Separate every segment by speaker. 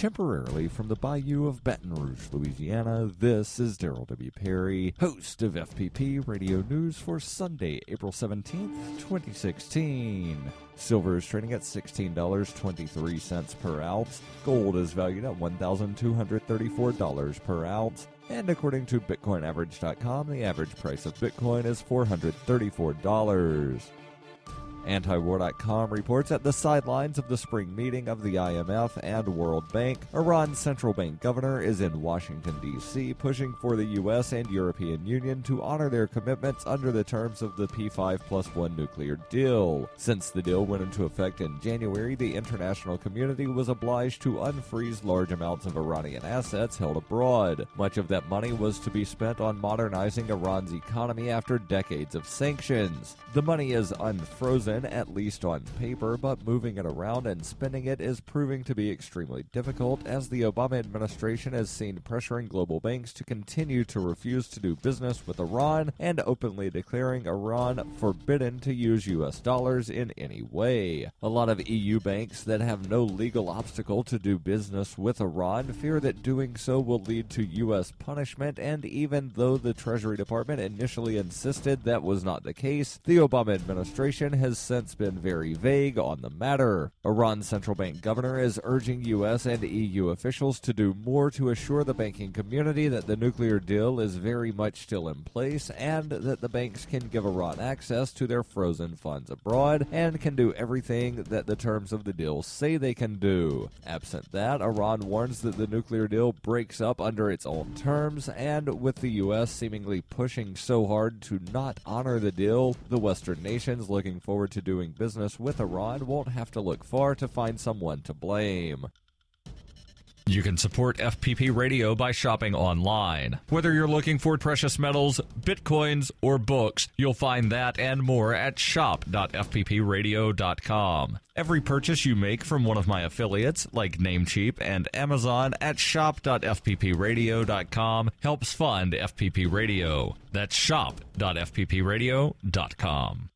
Speaker 1: temporarily from the Bayou of Baton Rouge, Louisiana. This is Daryl W. Perry, host of FPP Radio News for Sunday, April 17th, 2016. Silver is trading at $16.23 per ounce. Gold is valued at $1,234 per ounce. And according to BitcoinAverage.com, the average price of Bitcoin is $434. Antiwar.com reports at the sidelines of the spring meeting of the IMF and World Bank, Iran's central bank governor is in Washington, D.C., pushing for the U.S. and European Union to honor their commitments under the terms of the P5+1 nuclear deal. Since the deal went into effect in January, the international community was obliged to unfreeze large amounts of Iranian assets held abroad. Much of that money was to be spent on modernizing Iran's economy after decades of sanctions. The money is unfrozen, at least on paper, but moving it around and spending it is proving to be extremely difficult, as the Obama administration has seen pressuring global banks to continue to refuse to do business with Iran and openly declaring Iran forbidden to use U.S. dollars in any way. A lot of EU banks that have no legal obstacle to do business with Iran fear that doing so will lead to U.S. punishment, and even though the Treasury Department initially insisted that was not the case, the Obama administration has since been very vague on the matter. Iran's central bank governor is urging U.S. and EU officials to do more to assure the banking community that the nuclear deal is very much still in place and that the banks can give Iran access to their frozen funds abroad and can do everything that the terms of the deal say they can do. Absent that, Iran warns that the nuclear deal breaks up under its own terms, and with the U.S. seemingly pushing so hard to not honor the deal, the Western nations looking forward to doing business with Iran won't have to look far to find someone to blame.
Speaker 2: You can support FPP Radio by shopping online. Whether you're looking for precious metals, bitcoins, or books, you'll find that and more at shop.fppradio.com. Every purchase you make from one of my affiliates, like Namecheap and Amazon, at shop.fppradio.com helps fund FPP Radio. That's shop.fppradio.com.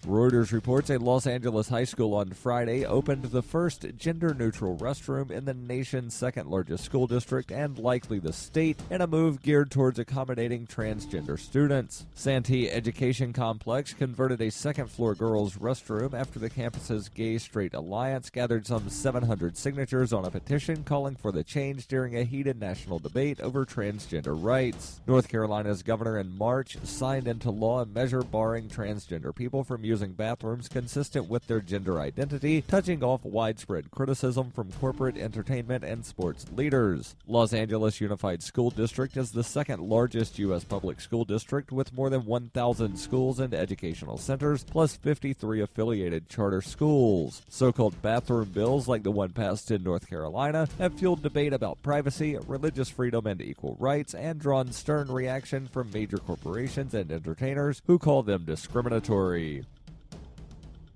Speaker 1: Reuters reports a Los Angeles high school on Friday opened the first gender-neutral restroom in the nation's second-largest school district and likely the state, in a move geared towards accommodating transgender students. Santee Education Complex converted a second-floor girls' restroom after the campus's Gay-Straight Alliance gathered some 700 signatures on a petition calling for the change during a heated national debate over transgender rights. North Carolina's governor in March signed into law a measure barring transgender people from using bathrooms consistent with their gender identity, touching off widespread criticism from corporate, entertainment, and sports leaders. Los Angeles Unified School District is the second largest U.S. public school district with more than 1,000 schools and educational centers, plus 53 affiliated charter schools. So-called bathroom bills like the one passed in North Carolina have fueled debate about privacy, religious freedom, and equal rights, and drawn stern reaction from major corporations and entertainers who call them discriminatory.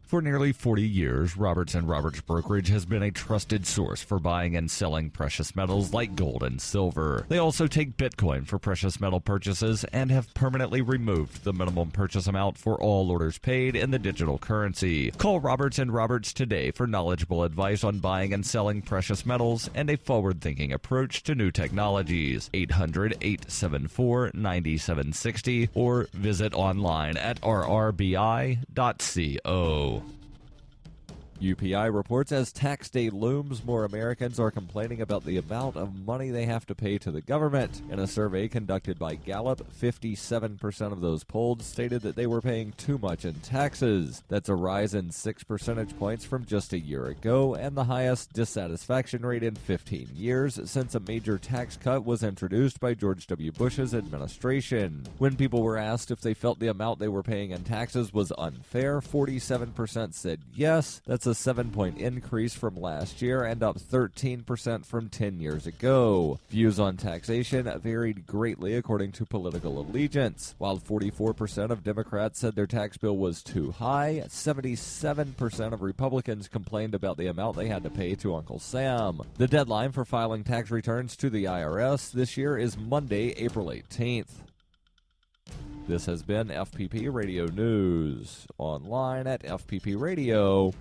Speaker 2: For nearly 40 years, Roberts & Roberts Brokerage has been a trusted source for buying and selling precious metals like gold and silver. They also take Bitcoin for precious metal purchases and have permanently removed the minimum purchase amount for all orders paid in the digital currency. Call Roberts & Roberts today for knowledgeable advice on buying and selling precious metals and a forward-thinking approach to new technologies. 800-874-9760 or visit online at rrbi.co.
Speaker 1: UPI reports as tax day looms, more Americans are complaining about the amount of money they have to pay to the government. In a survey conducted by Gallup, 57% of those polled stated that they were paying too much in taxes. That's a rise in 6 percentage points from just a year ago, and the highest dissatisfaction rate in 15 years since a major tax cut was introduced by George W. Bush's administration. When people were asked if they felt the amount they were paying in taxes was unfair, 47% said yes. That's a 7-point increase from last year and up 13% from 10 years ago. Views on taxation varied greatly according to political allegiance. While 44% of Democrats said their tax bill was too high, 77% of Republicans complained about the amount they had to pay to Uncle Sam. The deadline for filing tax returns to the IRS this year is Monday, April 18th. This has been FPP Radio News, online at fppradio.com.